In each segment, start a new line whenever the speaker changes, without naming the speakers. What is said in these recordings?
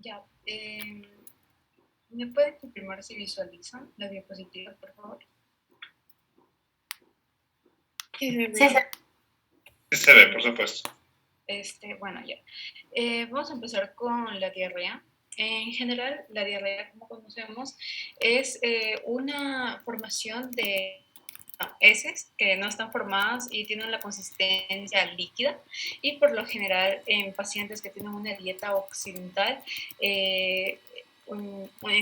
Ya. ¿Me pueden confirmar si visualizan la diapositiva, por favor?
Sí, se ve, por supuesto.
Bueno, ya. Vamos a empezar con la diarrea. En general, la diarrea, como conocemos, es una formación de heces que no están formadas y tienen la consistencia líquida, y por lo general en pacientes que tienen una dieta occidental, en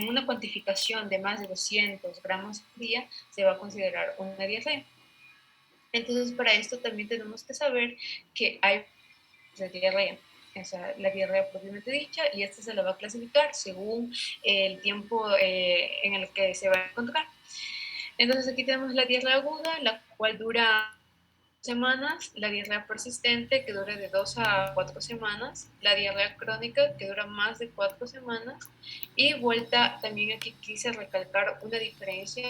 una cuantificación de más de 200 gramos por día se va a considerar una diarrea. Entonces, para esto también tenemos que saber que hay de diarrea, o sea, la diarrea propiamente dicha, y esta se la va a clasificar según el tiempo en el que se va a encontrar. Entonces aquí tenemos la diarrea aguda, la cual dura semanas, la diarrea persistente, que dura de 2 a 4 semanas, la diarrea crónica, que dura más de 4 semanas, y vuelta, también aquí quise recalcar una diferencia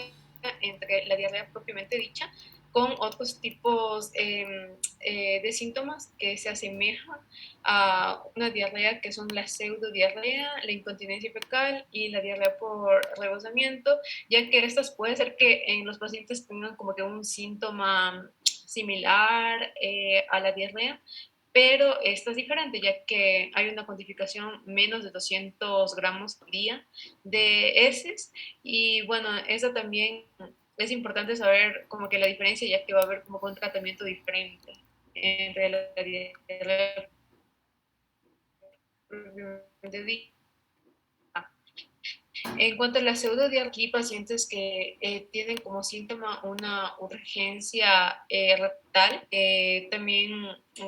entre la diarrea propiamente dicha con otros tipos de síntomas que se asemejan a una diarrea, que son la pseudodiarrea, la incontinencia fecal y la diarrea por rebosamiento, ya que estas puede ser que en los pacientes tengan como que un síntoma similar a la diarrea, pero esta es diferente, ya que hay una cuantificación menos de 200 gramos por día de heces. Y bueno, eso también es importante saber como que la diferencia, ya que va a haber como un tratamiento diferente entre la diarrea En cuanto a la pseudodiarrea, aquí pacientes que tienen como síntoma una urgencia rectal, también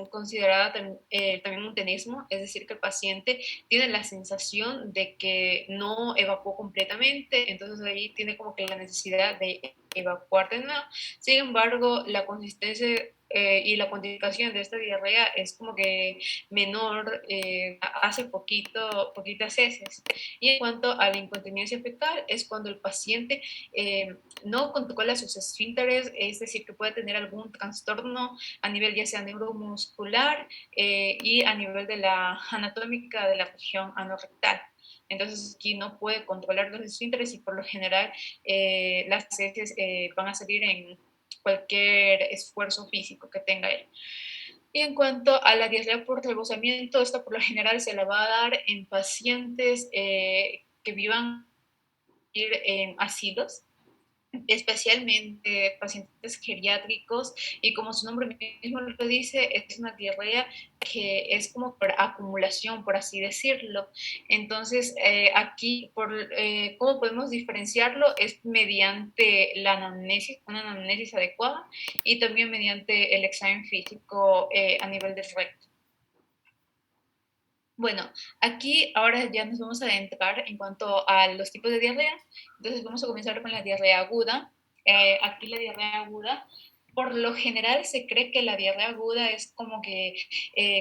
considerada también un tenesmo, es decir, que el paciente tiene la sensación de que no evacuó completamente, entonces ahí tiene como que la necesidad de evacuar de nuevo. Sin embargo, la consistencia y la cuantificación de esta diarrea es como que menor, hace poquitas heces. Y en cuanto a la incontinencia fecal, es cuando el paciente no controla sus esfínteres, es decir, que puede tener algún trastorno a nivel ya sea neuromuscular y a nivel de la anatómica de la región anorrectal. Entonces aquí no puede controlar los esfínteres, y por lo general las heces van a salir en cualquier esfuerzo físico que tenga él. Y en cuanto a la diarrea por rebosamiento, esta por lo general se la va a dar en pacientes que vivan en asilos, especialmente pacientes geriátricos, y como su nombre mismo lo dice, es una diarrea que es como por acumulación, por así decirlo. Entonces, aquí, ¿cómo podemos diferenciarlo? Es mediante la anamnesis, una anamnesis adecuada, y también mediante el examen físico a nivel del recto. Bueno, aquí ahora ya nos vamos a adentrar en cuanto a los tipos de diarrea. Entonces vamos a comenzar con la diarrea aguda. Aquí la diarrea aguda, por lo general se cree que la diarrea aguda es como que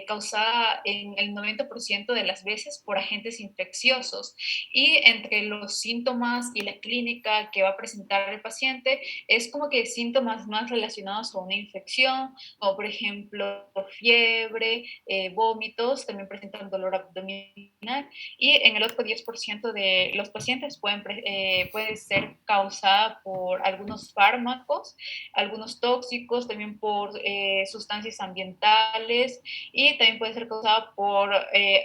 causada en el 90% de las veces por agentes infecciosos, y entre los síntomas y la clínica que va a presentar el paciente es como que síntomas más relacionados a una infección, como por ejemplo fiebre, vómitos, también presentan dolor abdominal, y en el otro 10% de los pacientes puede ser causada por algunos fármacos, algunos tóxicos, también por sustancias ambientales, y también puede ser causada por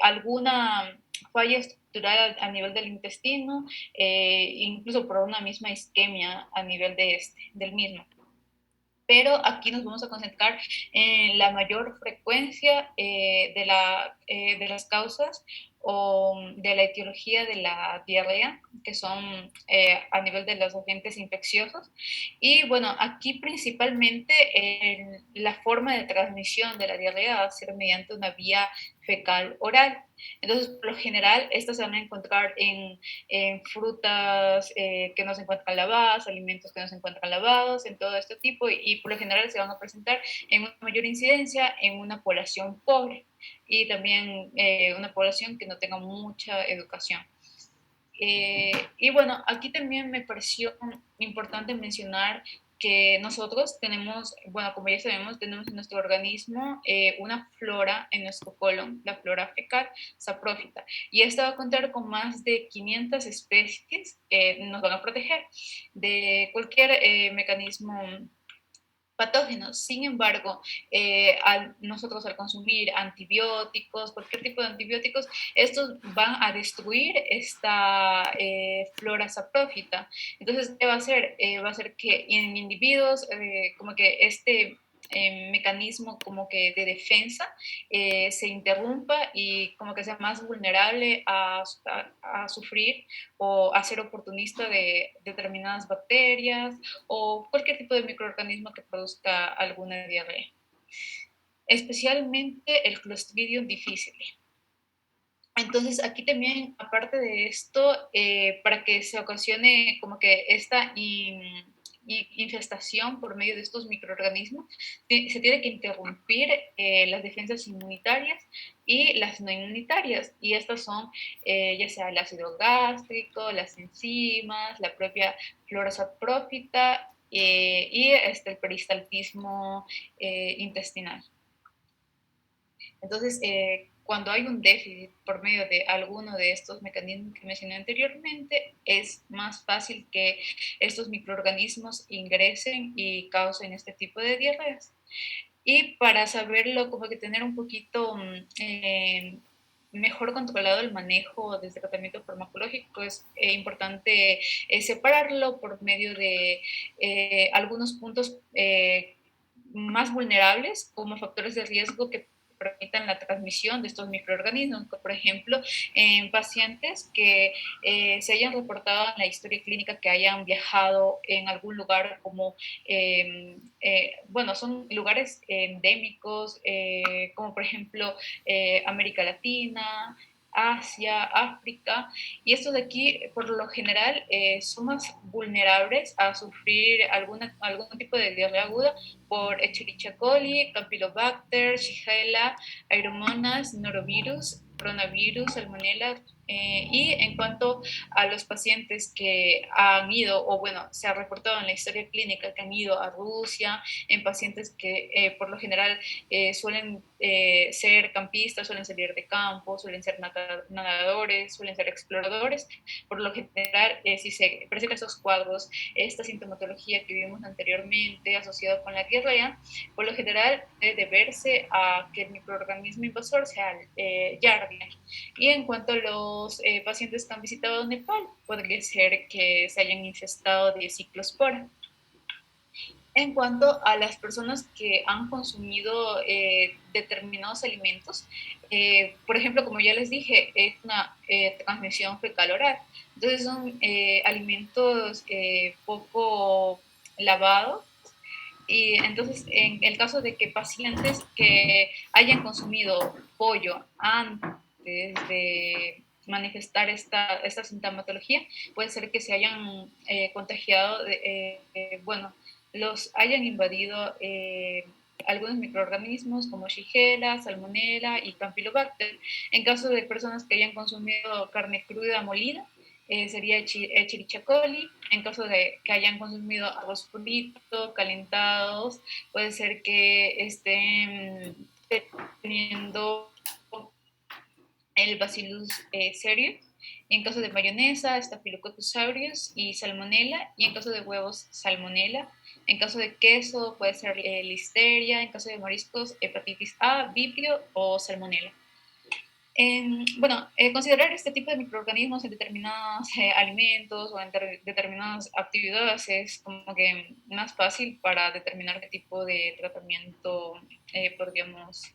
alguna falla estructural a nivel del intestino, incluso por una misma isquemia a nivel del mismo. Pero aquí nos vamos a concentrar en la mayor frecuencia de las causas o de la etiología de la diarrea, que son a nivel de los agentes infecciosos. Y bueno, aquí principalmente la forma de transmisión de la diarrea va a ser mediante una vía fecal oral. Entonces, por lo general, estas se van a encontrar en frutas que no se encuentran lavadas, alimentos que no se encuentran lavados, en todo este tipo, y por lo general se van a presentar en una mayor incidencia en una población pobre, y también una población que no tenga mucha educación. Y bueno, aquí también me pareció importante mencionar que nosotros tenemos, bueno, como ya sabemos, tenemos en nuestro organismo una flora en nuestro colon, la flora fecal saprófita, y esta va a contar con más de 500 especies que nos van a proteger de cualquier mecanismo patógenos. Sin embargo, nosotros al consumir antibióticos, cualquier tipo de antibióticos, estos van a destruir esta flora saprófita. Entonces, ¿qué va a hacer? Va a hacer que en individuos como que este mecanismo como que de defensa se interrumpa y como que sea más vulnerable a sufrir o a ser oportunista de determinadas bacterias o cualquier tipo de microorganismo que produzca alguna diarrea. Especialmente el Clostridium difficile. Entonces, aquí también, aparte de esto, para que se ocasione como que esta infestación por medio de estos microorganismos, se tiene que interrumpir las defensas inmunitarias y las no inmunitarias. Y estas son ya sea el ácido gástrico, las enzimas, la propia flora saprófita y el peristaltismo intestinal. Entonces, cuando hay un déficit por medio de alguno de estos mecanismos que mencioné anteriormente, es más fácil que estos microorganismos ingresen y causen este tipo de diarreas. Y para saberlo, como que tener un poquito mejor controlado el manejo del tratamiento farmacológico, es importante separarlo por medio de algunos puntos más vulnerables como factores de riesgo que permitan la transmisión de estos microorganismos. Por ejemplo, en pacientes que se hayan reportado en la historia clínica que hayan viajado en algún lugar como, bueno, son lugares endémicos, como por ejemplo América Latina, Asia, África, y estos de aquí por lo general son más vulnerables a sufrir algún tipo de diarrea aguda por Escherichia coli, Campylobacter, Shigella, Aeromonas, Norovirus, Coronavirus, Salmonella. Y en cuanto a los pacientes que han ido, o bueno, se ha reportado en la historia clínica que han ido a Rusia, en pacientes que por lo general suelen ser campistas, suelen salir de campo, suelen ser nadadores, suelen ser exploradores, por lo general si se presentan estos cuadros, esta sintomatología que vimos anteriormente asociada con la diarrea, por lo general debe deberse a que el microorganismo invasor sea Yardia. Y en cuanto a los pacientes que han visitado Nepal, podría ser que se hayan infestado de ciclospora. En cuanto a las personas que han consumido determinados alimentos, por ejemplo, como ya les dije, es una transmisión fecal-oral. Entonces son alimentos poco lavados. Y entonces, en el caso de que pacientes que hayan consumido pollo antes de manifestar esta sintomatología, puede ser que se hayan contagiado, bueno, los hayan invadido algunos microorganismos como Shigella, Salmonella y Campylobacter. En caso de personas que hayan consumido carne cruda molida, sería Escherichia coli. En caso de que hayan consumido arroz frito, calentados, puede ser que estén teniendo el Bacillus cereus. Y en caso de mayonesa, Staphylococcus aureus y Salmonella. Y en caso de huevos, Salmonella. En caso de queso, puede ser Listeria. En caso de mariscos, hepatitis A, Vibrio o Salmonella. Bueno, considerar este tipo de microorganismos en determinados alimentos o en determinadas actividades es como que más fácil para determinar qué tipo de tratamiento podríamos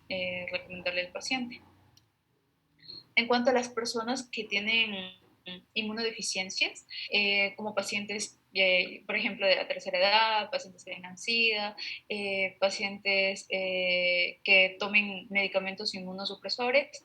recomendarle al paciente. En cuanto a las personas que tienen inmunodeficiencias, como pacientes, por ejemplo, de la tercera edad, pacientes que tengan SIDA, pacientes que tomen medicamentos inmunosupresores.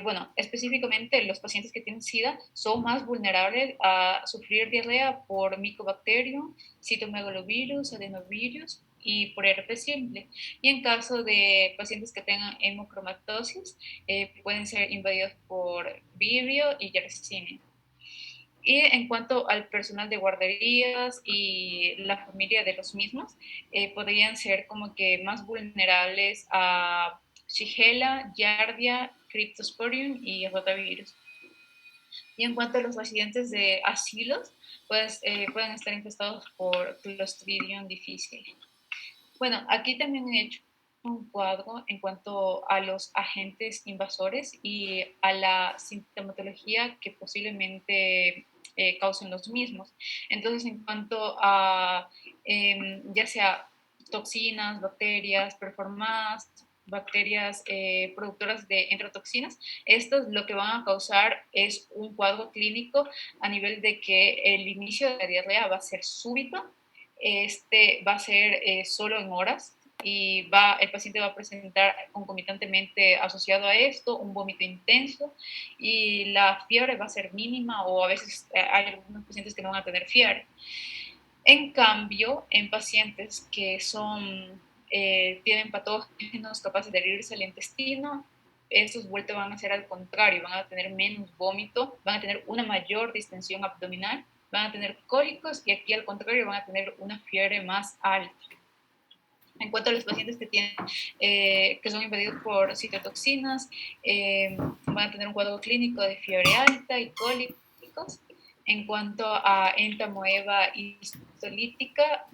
Bueno, específicamente los pacientes que tienen SIDA son más vulnerables a sufrir diarrea por Mycobacterium, citomegalovirus, adenovirus y por herpes simple. Y en caso de pacientes que tengan hemocromatosis, pueden ser invadidos por Vibrio y Yersinia. Y en cuanto al personal de guarderías y la familia de los mismos, podrían ser como que más vulnerables a Shigella, Giardia, Cryptosporium y rotavirus. Y en cuanto a los residentes de asilos, pues pueden estar infestados por Clostridium difficile. Bueno, aquí también he hecho un cuadro en cuanto a los agentes invasores y a la sintomatología que posiblemente causen los mismos. Entonces, en cuanto a ya sea toxinas, bacterias performadas, bacterias productoras de enterotoxinas, estos lo que van a causar es un cuadro clínico a nivel de que el inicio de la diarrea va a ser súbito, va a ser solo en horas y el paciente va a presentar concomitantemente asociado a esto un vómito intenso y la fiebre va a ser mínima o a veces hay algunos pacientes que no van a tener fiebre. En cambio, en pacientes que tienen patógenos capaces de herirse el intestino, estos vueltos van a ser al contrario, van a tener menos vómito, van a tener una mayor distensión abdominal, van a tener cólicos y aquí al contrario van a tener una fiebre más alta. En cuanto a los pacientes que son invadidos por citotoxinas, van a tener un cuadro clínico de fiebre alta y cólicos. En cuanto a entamoeba histolítica,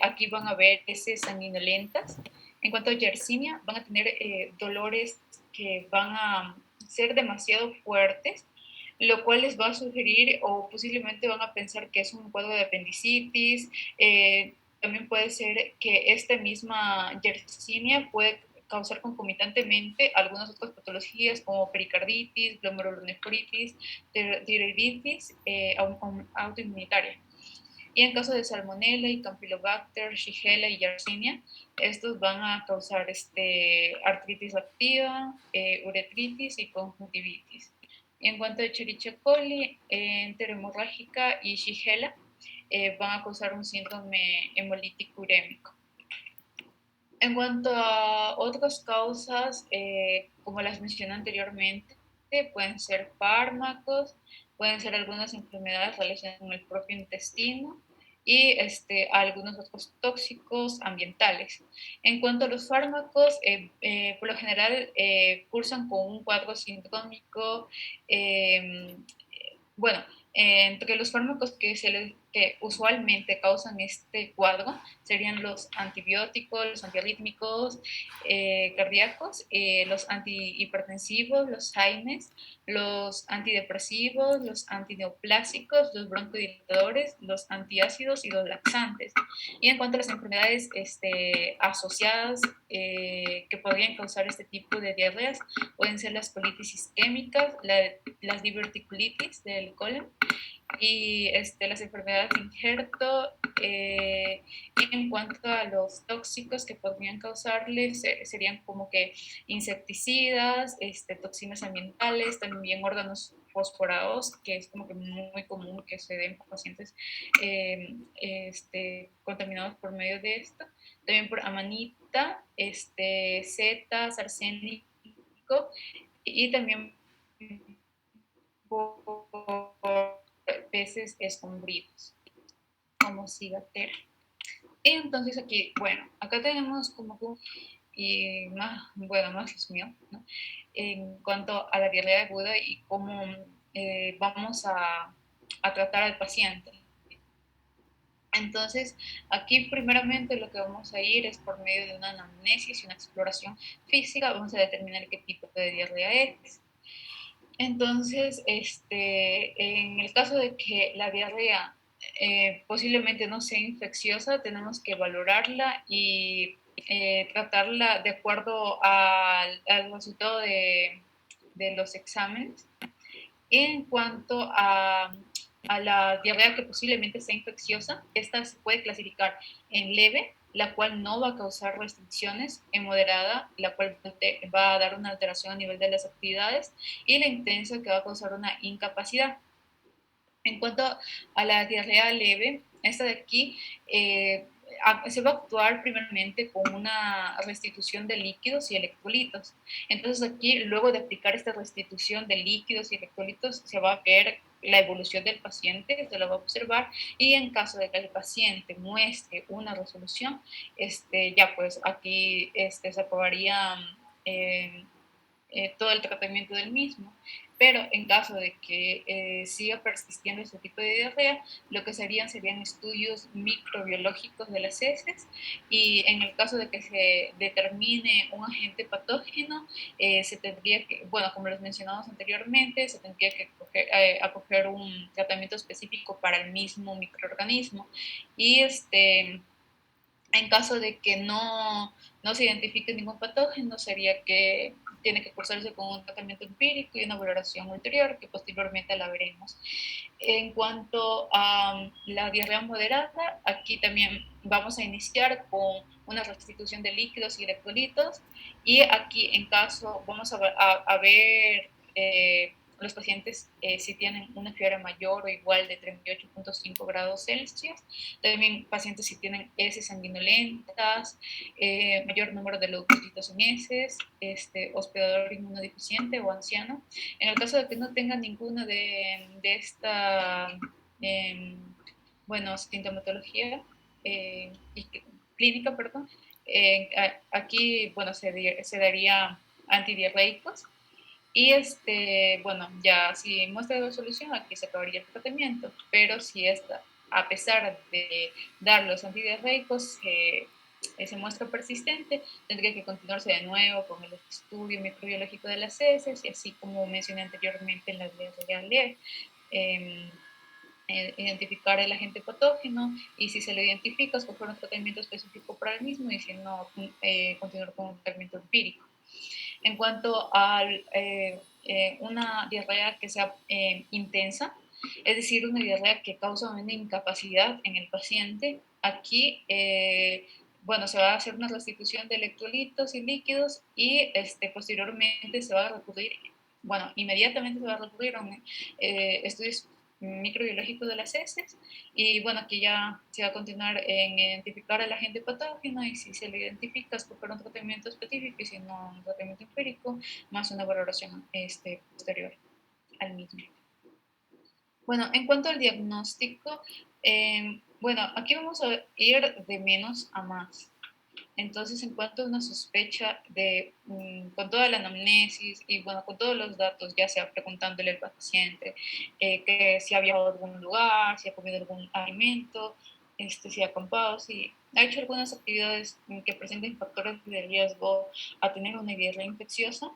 aquí van a ver heces sanguinolentas. En cuanto a Yersinia, van a tener dolores que van a ser demasiado fuertes, lo cual les va a sugerir o posiblemente van a pensar que es un cuadro de apendicitis. También puede ser que esta misma Yersinia puede causar concomitantemente algunas otras patologías como pericarditis, glomerulonefritis, tiroiditis autoinmunitaria. Y en caso de Salmonella y Campylobacter, Shigella y Yersinia, estos van a causar artritis activa, uretritis y conjuntivitis. Y en cuanto a Escherichia coli, enterohemorrágica y Shigella, van a causar un síndrome hemolítico urémico. En cuanto a otras causas, como las mencioné anteriormente, pueden ser fármacos, pueden ser algunas enfermedades relacionadas con el propio intestino y algunos otros tóxicos ambientales. En cuanto a los fármacos, por lo general cursan con un cuadro sindrómico. Bueno, entre los fármacos que usualmente causan este cuadro serían los antibióticos, los antiarrítmicos cardíacos, los antihipertensivos, los AINES, los antidepresivos, los antineoplásicos, los broncodilatadores, los antiácidos y los laxantes. Y en cuanto a las enfermedades asociadas que podrían causar este tipo de diarreas, pueden ser las colitis isquémicas, las diverticulitis del colon y las enfermedades de injerto. Y en cuanto a los tóxicos que podrían causarles, serían como que insecticidas, toxinas ambientales, también órganos fosforados, que es como que muy común que se den por pacientes contaminados por medio de esto. También por amanita, setas, arsénico y también por peces escombridos, como cigatera. Y entonces aquí, bueno, acá tenemos como y más resumido, ¿no? En cuanto a la diarrea aguda y cómo vamos a tratar al paciente. Entonces, aquí primeramente lo que vamos a ir es por medio de una anamnesis y una exploración física, vamos a determinar qué tipo de diarrea es. Entonces, en el caso de que la diarrea posiblemente no sea infecciosa, tenemos que valorarla y tratarla de acuerdo al resultado de los exámenes. En cuanto a la diarrea que posiblemente sea infecciosa, esta se puede clasificar en leve, la cual no va a causar restricciones, en moderada, la cual va a dar una alteración a nivel de las actividades, y la intensa, que va a causar una incapacidad. En cuanto a la diarrea leve, esta de aquí se va a actuar primeramente con una restitución de líquidos y electrolitos. Entonces aquí, luego de aplicar esta restitución de líquidos y electrolitos, se va a ver la evolución del paciente, se lo va a observar, y en caso de que el paciente muestre una resolución, ya pues aquí se aprobaría todo el tratamiento del mismo. Pero en caso de que siga persistiendo este tipo de diarrea, lo que serían estudios microbiológicos de las heces, y en el caso de que se determine un agente patógeno, se tendría que, bueno, como les mencionamos anteriormente, se tendría que acoger un tratamiento específico para el mismo microorganismo. Y en caso de que no se identifique ningún patógeno, sería que tiene que cursarse con un tratamiento empírico y una valoración ulterior, que posteriormente la veremos. En cuanto a la diarrea moderada, aquí también vamos a iniciar con una restitución de líquidos y electrolitos, y aquí en caso vamos a ver los pacientes si tienen una fiebre mayor o igual de 38.5 grados Celsius, también pacientes si tienen heces sanguinolentas, mayor número de leucocitos en heces, hospedador inmunodeficiente o anciano. En el caso de que no tenga ninguna de esta, bueno, sintomatología clínica, perdón, aquí, bueno, se daría antidiarreicos. Y bueno, ya si muestra la solución, aquí se acabaría el tratamiento. Pero si a pesar de dar los antidiarreicos, se muestra persistente, tendría que continuarse de nuevo con el estudio microbiológico de las heces, y así como mencioné anteriormente en la diarrea leve, identificar el agente patógeno, y si se lo identifica, escoger un tratamiento específico para el mismo, y si no, continuar con un tratamiento empírico. En cuanto a una diarrea que sea intensa, es decir, una diarrea que causa una incapacidad en el paciente, aquí, bueno, se va a hacer una restitución de electrolitos y líquidos, y posteriormente se va a recurrir, bueno, inmediatamente se va a recurrir a estudios microbiológicos de las heces, y bueno, aquí ya se va a continuar en identificar el agente patógeno, y si se lo identifica, escoger un tratamiento específico, y si no, un tratamiento empírico, más una valoración posterior al mismo. Bueno, en cuanto al diagnóstico, bueno, aquí vamos a ir de menos a más. Entonces, en cuanto a una sospecha con toda la anamnesis y bueno, con todos los datos, ya sea preguntándole al paciente que si ha viajado a algún lugar, si ha comido algún alimento, si ha acampado, si ha hecho algunas actividades que presenten factores de riesgo a tener una diarrea infecciosa.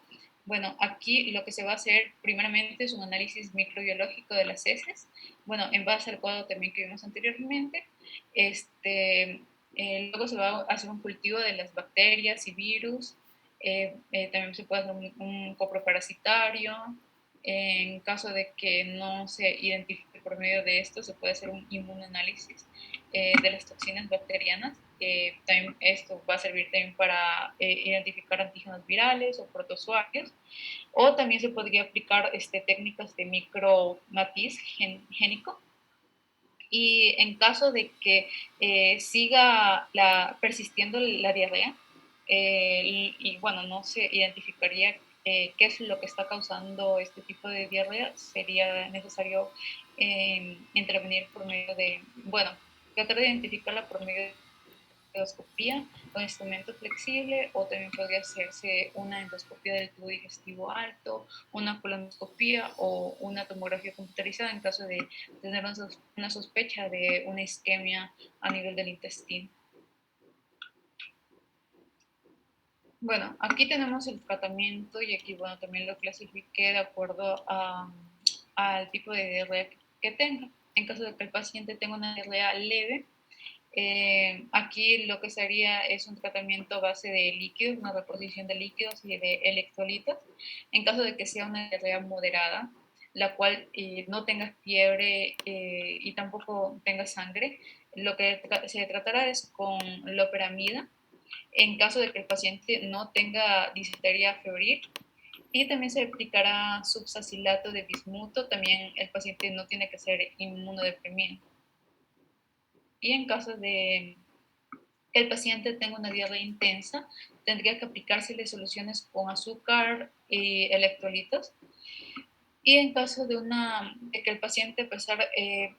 Bueno, aquí lo que se va a hacer primeramente es un análisis microbiológico de las heces, bueno, en base al cuadro también que vimos anteriormente. Luego se va a hacer un cultivo de las bacterias y virus. También se puede hacer un coproparasitario. En caso de que no se identifique por medio de esto, se puede hacer un inmunoanálisis de las toxinas bacterianas. También esto va a servir también para identificar antígenos virales o protozoarios. O también se podría aplicar técnicas de micromatiz génico. Y en caso de que siga persistiendo la diarrea, y bueno, no se identificaría qué es lo que está causando este tipo de diarrea, sería necesario intervenir por medio de, bueno, tratar de identificarla por medio de endoscopía con instrumento flexible, o también podría hacerse una endoscopía del tubo digestivo alto, una colonoscopía o una tomografía computarizada en caso de tener una sospecha de una isquemia a nivel del intestino. Bueno, aquí tenemos el tratamiento, y aquí, bueno, también lo clasifiqué de acuerdo al tipo de diarrea que tenga. En caso de que el paciente tenga una diarrea leve, aquí lo que se haría es un tratamiento a base de líquidos, una reposición de líquidos y de electrolitos. En caso de que sea una diarrea moderada, la cual no tenga fiebre y tampoco tenga sangre, lo que se tratará es con loperamida. En caso de que el paciente no tenga disentería febril, y también se aplicará subsacilato de bismuto. También el paciente no tiene que ser inmunodeprimido. Y en caso de que el paciente tenga una diarrea intensa, tendría que aplicársele soluciones con azúcar y electrolitos. Y en caso de que el paciente,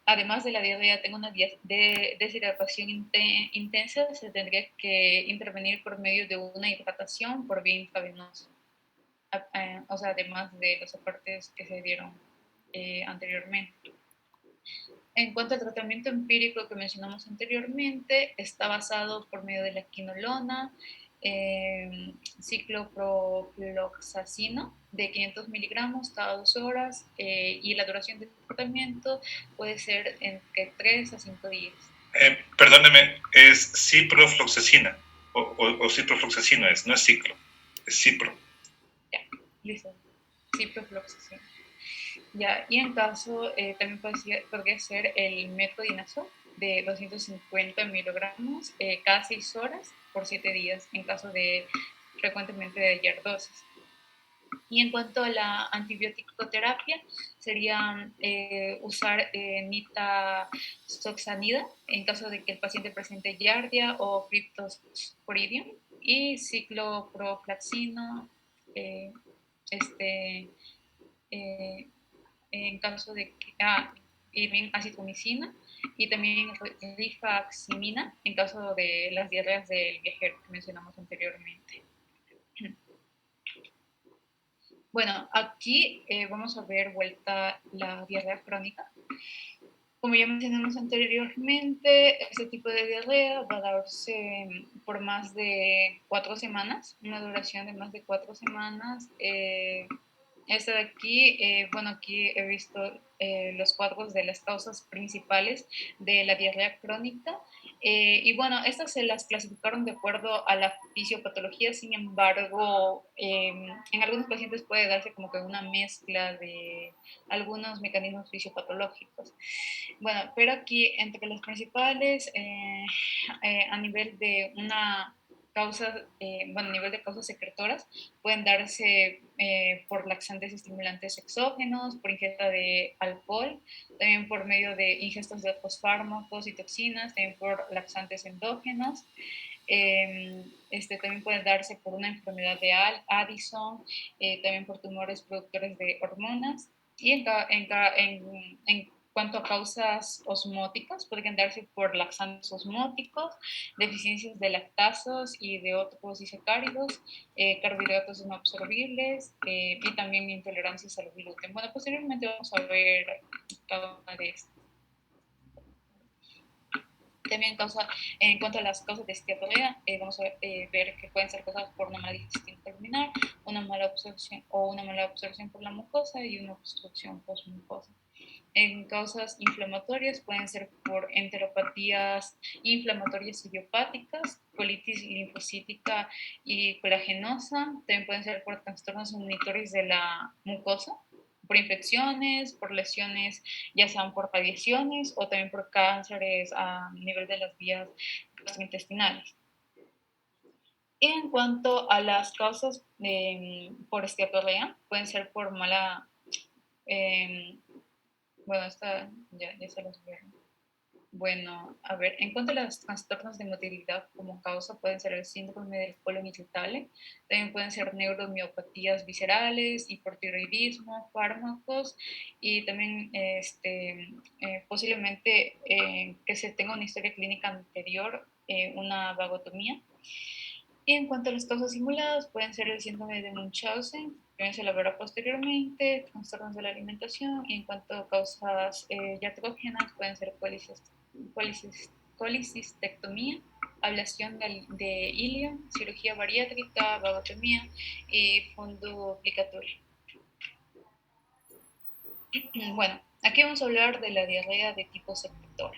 además de la diarrea, tenga una deshidratación intensa, se tendría que intervenir por medio de una hidratación por vía intravenosa. O sea, además de los aportes que se dieron anteriormente. En cuanto al tratamiento empírico que mencionamos anteriormente, está basado por medio de la quinolona, cicloprofloxacino de 500 miligramos cada 2 horas y la duración del tratamiento puede ser entre 3 a 5 días.
Perdóneme, es ciprofloxacina o ciprofloxacino no es ciclo, es cipro.
Ya, listo, ciprofloxacino. Ya, y en caso, también podría ser el metronidazol de 250 miligramos cada 6 horas por 7 días, en caso de frecuentemente de dosis. Y en cuanto a la antibiótico-terapia, sería usar nitazoxanida en caso de que el paciente presente giardia o cryptosporidium y cicloproflaxino, en caso de que y bien acitromicina y también rifaximina en caso de las diarreas del viajero que mencionamos anteriormente. Bueno, aquí vamos a ver vuelta la diarrea crónica. Como ya mencionamos anteriormente, este tipo de diarrea va a darse por más de 4 semanas, una duración de más de 4 semanas. Esta de aquí, bueno, aquí he visto los cuadros de las causas principales de la diarrea crónica. Y bueno, estas se las clasificaron de acuerdo a la fisiopatología, sin embargo, en algunos pacientes puede darse como que una mezcla de algunos mecanismos fisiopatológicos. Bueno, pero aquí entre los principales, a nivel de una causa, bueno, a nivel de causas secretoras, pueden darse por laxantes estimulantes exógenos, por ingesta de alcohol, también por medio de ingestas de otros fármacos y toxinas, también por laxantes endógenos. También pueden darse por una enfermedad de Addison, también por tumores productores de hormonas. Y en cuanto a causas osmóticas, podrían darse por laxantes osmóticos, deficiencias de lactasos y de otros disacáridos, carbohidratos no absorbibles y también intolerancias al gluten. Bueno, posteriormente vamos a ver cada una de estas. También en cuanto a las causas de diarrea, vamos a ver que pueden ser causadas por una mala digestión terminal, una mala absorción por la mucosa y una obstrucción postmucosa. En causas inflamatorias pueden ser por enteropatías inflamatorias idiopáticas, colitis linfocítica y colagenosa. También pueden ser por trastornos inmunitorios de la mucosa, por infecciones, por lesiones, ya sean por radiaciones o también por cánceres a nivel de las vías gastrointestinales. En cuanto a las causas por esteatorrea, pueden ser por mala... bueno, esta ya se los vieron. Bueno, a ver, en cuanto a los trastornos de motilidad como causa, pueden ser el síndrome del colon irritable, también pueden ser neuromiopatías viscerales, hipotiroidismo, fármacos y también posiblemente que se tenga una historia clínica anterior, una vagotomía. Y en cuanto a las causas simuladas, pueden ser el síndrome de Munchausen, que se elaboró posteriormente, trastornos de la alimentación, y en cuanto a causas iatrogénas, pueden ser colicistectomía, ablación de ilio, cirugía bariátrica, vagotomía y fundoplicatura. Bueno, aquí vamos a hablar de la diarrea de tipo secretora.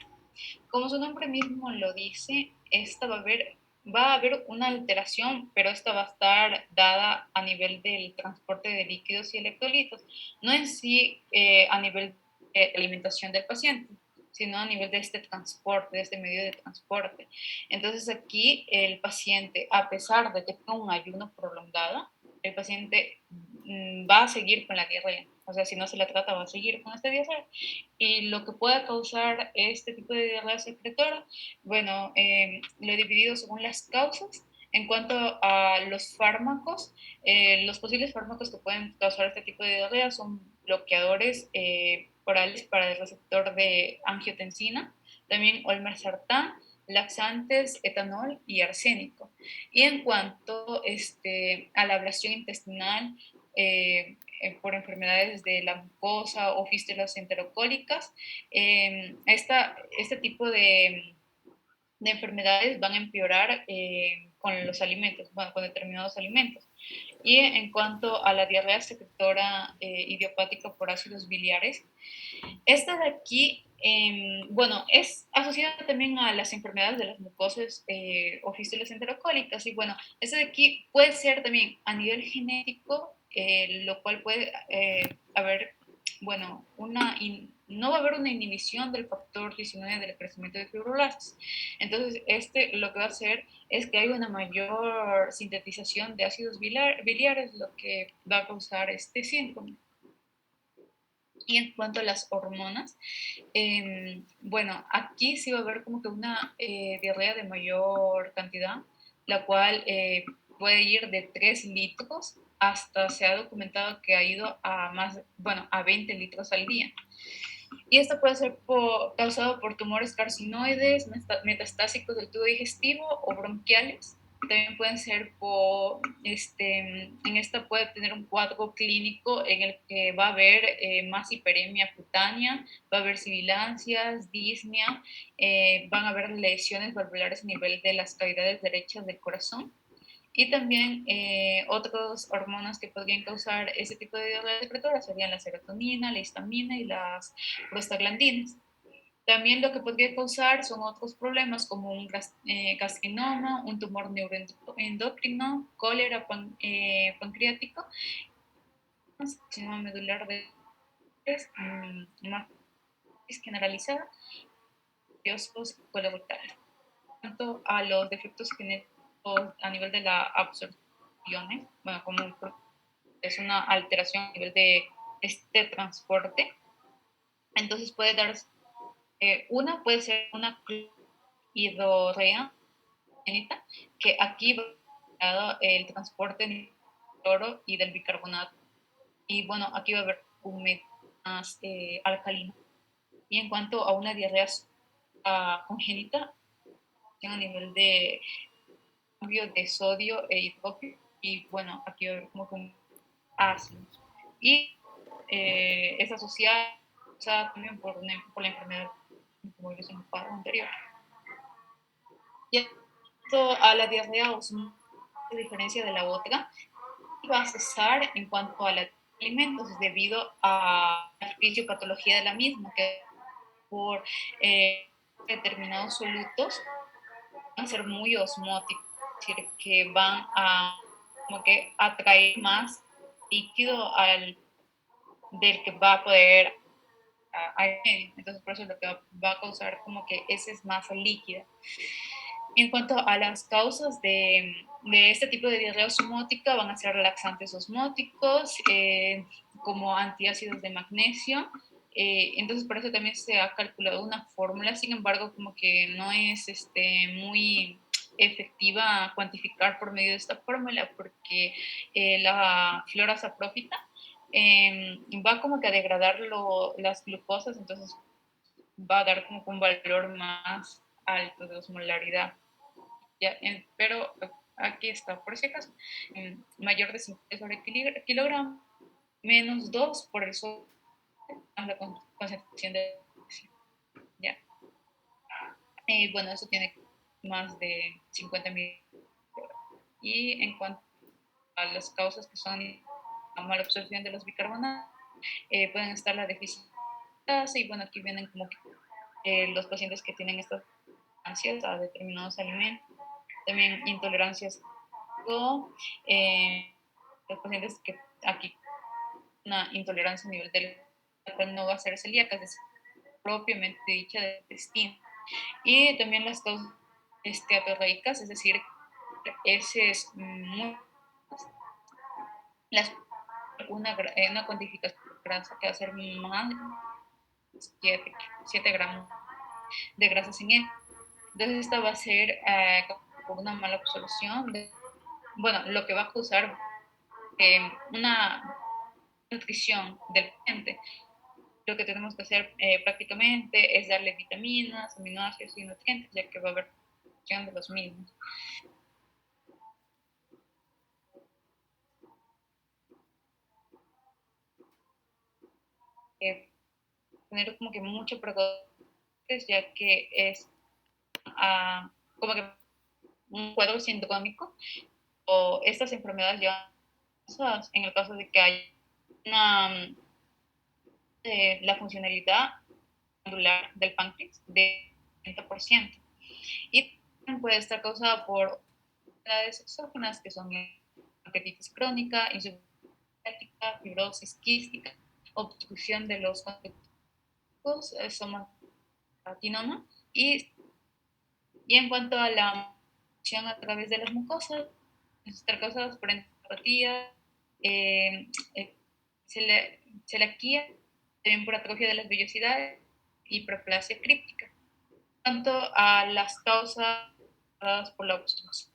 Como su nombre mismo lo dice, esta va a haber una alteración, pero esta va a estar dada a nivel del transporte de líquidos y electrolitos, no en sí a nivel de alimentación del paciente, sino a nivel de este transporte, de este medio de transporte. Entonces aquí el paciente, a pesar de que tenga un ayuno prolongado, el paciente va a seguir con la diarrea. O sea, si no se la trata, va a seguir con esta diarrea. Y lo que pueda causar este tipo de diarrea secretora, bueno, lo he dividido según las causas. En cuanto a los fármacos, los posibles fármacos que pueden causar este tipo de diarrea son bloqueadores orales para el receptor de angiotensina, también olmesartán, laxantes, etanol y arsénico. Y en cuanto a la ablación intestinal por enfermedades de la mucosa o fístulas enterocólicas, este tipo de enfermedades van a empeorar con los alimentos, bueno, con determinados alimentos. Y en cuanto a la diarrea secretora idiopática por ácidos biliares, esta de aquí, bueno, es asociada también a las enfermedades de las mucosas o fístulas enterocólicas. Y bueno, esta de aquí puede ser también a nivel genético, lo cual puede haber, bueno, no va a haber una inhibición del factor 19 del crecimiento de fibroblastos. Entonces, lo que va a hacer es que hay una mayor sintetización de ácidos biliares, lo que va a causar este síntoma. Y en cuanto a las hormonas, bueno, aquí sí va a haber como que una diarrea de mayor cantidad, la cual puede ir de 3 litros hasta se ha documentado que ha ido a más, bueno, a 20 litros al día. Y esto puede ser causado por tumores carcinoides, metastásicos del tubo digestivo o bronquiales. También pueden ser en esta puede tener un cuadro clínico en el que va a haber más hiperemia cutánea, va a haber sibilancias, disnea, van a haber lesiones valvulares a nivel de las cavidades derechas del corazón. Y también otras hormonas que podrían causar ese tipo de diarrea secretora serían la serotonina, la histamina y las prostaglandinas. También lo que podría causar son otros problemas como un carcinoma, un tumor neuroendocrino, cólera pancreático, sistema medular de mastitis generalizada y osos colorectal. Tanto a los defectos genéticos a nivel de la absorción, bueno, como es una alteración a nivel de este transporte, entonces puede dar puede ser una hidrorea, que aquí va el transporte del cloro y del bicarbonato. Y bueno, aquí va a haber humedad más alcalina. Y en cuanto a una diarrea congénita, a nivel de cambio de sodio e hidrógeno, y bueno, aquí va a haber como que un ácido. Y es asociada también por la enfermedad, como les en el cuadro anterior. Y esto a la diarrea osmótica, a diferencia de la otra, va a cesar en cuanto a los alimentos debido a la fisiopatología de la misma, que por determinados solutos van a ser muy osmóticos, es decir, que van a como que atraer más líquido del que va a poder medio. Entonces, por eso lo que va a causar como que ese es masa líquida. En cuanto a las causas de este tipo de diarrea osmótica, van a ser laxantes osmóticos, como antiácidos de magnesio. Entonces, por eso también se ha calculado una fórmula, sin embargo, como que no es muy efectiva cuantificar por medio de esta fórmula, porque la flora saprófita va como que a degradar las glucosas, entonces va a dar como un valor más alto de osmolaridad. Ya, pero aquí está, por si acaso, mayor de 50 sobre kilogramo, menos 2 por el sol, la concentración de... Ya. Bueno, eso tiene más de 50 mil. Y en cuanto a las causas que son la mala absorción de los bicarbonatos, pueden estar la deficiencia, y bueno, aquí vienen como que los pacientes que tienen estas intolerancias a determinados alimentos, también intolerancias los pacientes que aquí una intolerancia a nivel del cual no va a ser celíaca, es decir, propiamente dicha del intestino. Y también las causas esteatoreicas, es decir, ese es una cuantificación de grasa que va a ser más de 7 gramos de grasa sin él. Entonces esta va a ser por una mala absorción, lo que va a causar una nutrición del paciente. Lo que tenemos que hacer prácticamente es darle vitaminas, aminoácidos y nutrientes, ya que va a haber de los mismos. Tener como que mucho precaución, ya que es como que un cuadro sindrómico o estas enfermedades ya en el caso de que haya la funcionalidad glandular del páncreas de 30%. Y puede estar causada por enfermedades exógenas que son pancreatitis crónica, insuficiencia, fibrosis quística, obstrucción de los conductos, somatinoma, y en cuanto a la acción a través de las mucosas, estar causadas por enteropatía, celiaquía, también por atrofia de las vellosidades y hiperplasia críptica. Tanto a las causas por la obstrucción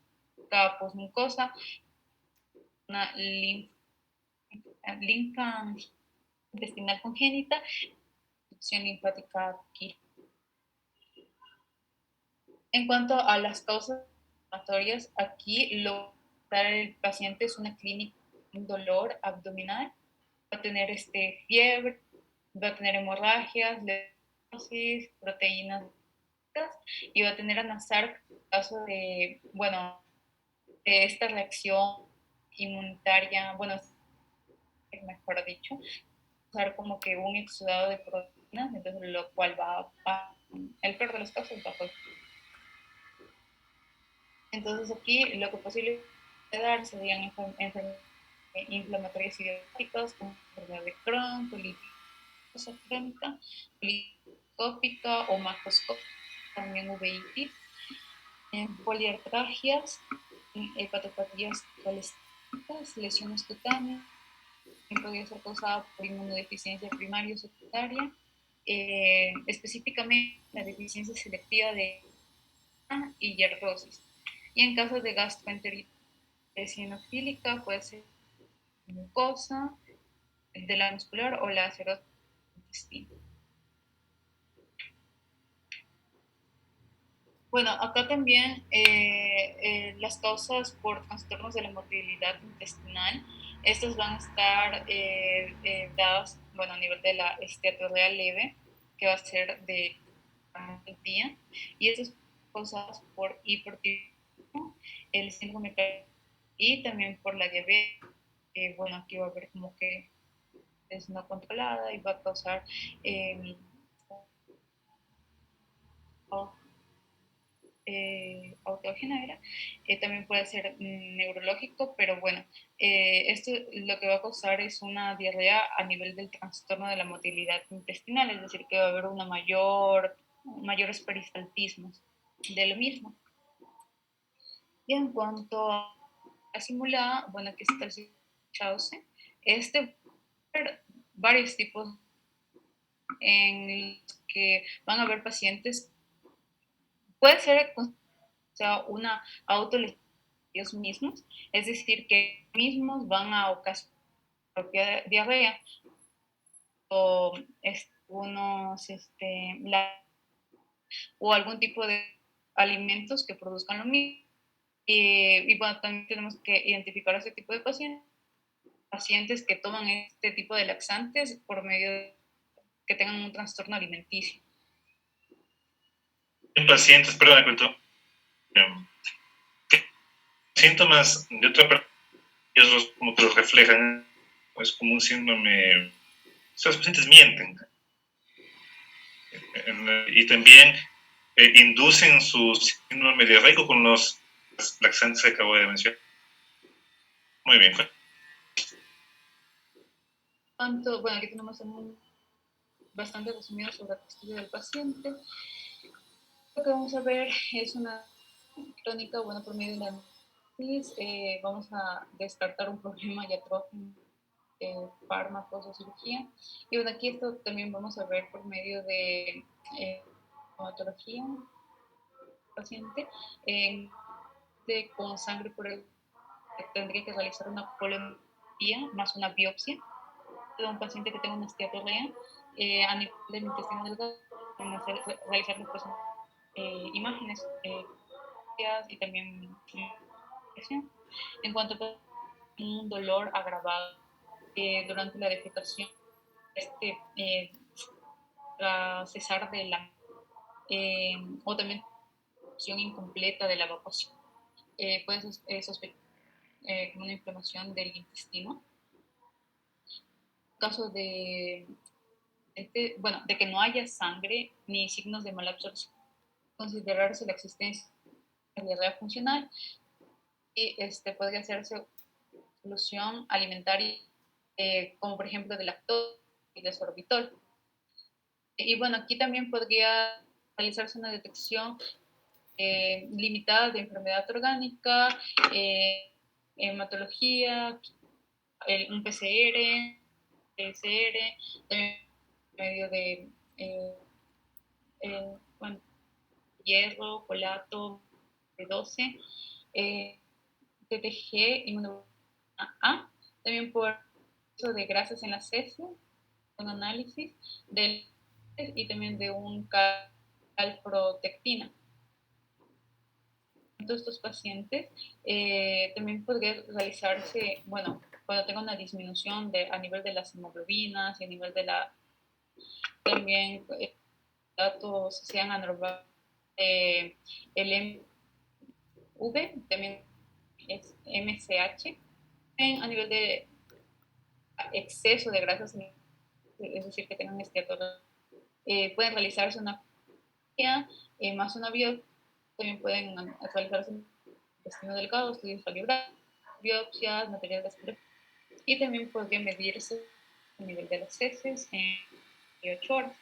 posmucosa, una linfa intestinal congénita, obstrucción linfática quística. En cuanto a las causas inflamatorias, aquí lo que el paciente es una clínica, un dolor abdominal, va a tener fiebre, va a tener hemorragias, leucosis, proteínas y va a tener anasarca en caso de, de esta reacción inmunitaria, mejor dicho, usar como que un exudado de proteínas, entonces lo cual va a, el peor de los casos, bajo. Entonces aquí lo que posible dar serían enfermedades inflamatorias idiopáticas como enfermedad de Crohn, colitis crónica, policópica o macroscópica, también uveitis, poliartragias, hepatopatías colésticas, lesiones cutáneas, podría ser causada por inmunodeficiencia primaria o secundaria, específicamente la deficiencia selectiva de y hierrosis. Y en caso de gastroenteritis eosinofílica puede ser mucosa de la muscular o la cirrosis del intestino. Bueno, acá también las causas por trastornos de la motilidad intestinal, estas van a estar dadas, a nivel de la esteatorrea leve, que va a ser de día, y estas causadas por hipertiroidismo, el síndrome y también por la diabetes, aquí va a haber como que es no controlada y va a causar autogénera, también puede ser neurológico, pero esto lo que va a causar es una diarrea a nivel del trastorno de la motilidad intestinal, es decir, que va a haber una mayores peristaltismos de lo mismo. Y en cuanto a la simulada, aquí está el Chauce, varios tipos en los que van a haber pacientes, puede ser una autolesión ellos mismos, es decir, que mismos van a ocasionar propia diarrea o o algún tipo de alimentos que produzcan lo mismo. Y también tenemos que identificar a ese tipo de pacientes que toman este tipo de laxantes por medio de que tengan un trastorno alimenticio.
En pacientes, perdón, cuento, síntomas de otra persona, ellos como que los reflejan, es como un síndrome, los pacientes mienten, y también inducen su síndrome diarreico con los laxantes que acabo de mencionar. Muy bien.
Aquí tenemos bastante resumido sobre el estudio del paciente. Lo que vamos a ver es una crónica, por medio de la análisis, vamos a descartar un problema iatrógeno, fármacos o cirugía. Y aquí esto también vamos a ver por medio de hematología paciente, con sangre por el tendría que realizar una colonoscopia más una biopsia de un paciente que tenga una esteatolea a nivel del intestino delgado, realizar pues, imágenes y también en cuanto a un dolor agravado durante la defecación, a cesar de la o también opción incompleta de la evacuación. Puedes sospechar como una inflamación del intestino. En caso de de que no haya sangre ni signos de malabsorción, considerarse la existencia de diarrea funcional y podría hacerse solución alimentaria como por ejemplo de lactosa y de sorbitol. Y bueno, aquí también podría realizarse una detección limitada de enfermedad orgánica, hematología, un PCR, PCR, también medio de bueno, hierro, folato, B12, TTG, inmunoglobulina A, también por eso de grasas en las heces, un análisis del y también de un calprotectina. De estos pacientes también podría realizarse, bueno, cuando tenga una disminución a nivel de las hemoglobinas y a nivel de la, también datos sean anormales, el MV, también es MCH, a nivel de exceso de grasas, es decir, que tengan esteatología, pueden realizarse una más una biopsia, también pueden realizarse un intestino delgado, estudios calibrados, biopsias, material de aspiración, y también podría medirse el nivel de las heces en 8 horas.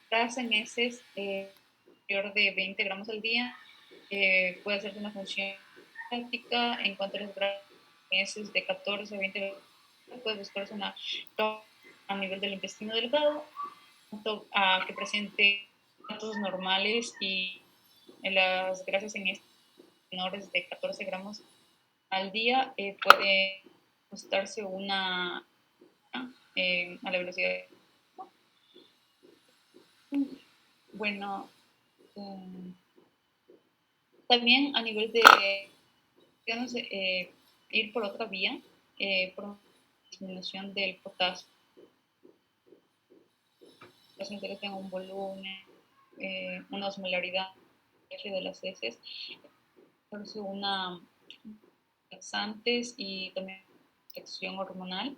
Grasa en heces mayor de 20 gramos al día puede hacerse una función práctica. En cuanto a los gramos en heces de 14 a 20 gramos, puede buscarse una a nivel del intestino delgado, tanto a que presente datos normales y en las grasas en heces menores de 14 gramos al día puede ajustarse una a la velocidad. Bueno, también a nivel de digamos, ir por otra vía, por disminución del potasio, pacientes que tengan un volumen, una osmolaridad de las heces, una laxantes y también protección hormonal.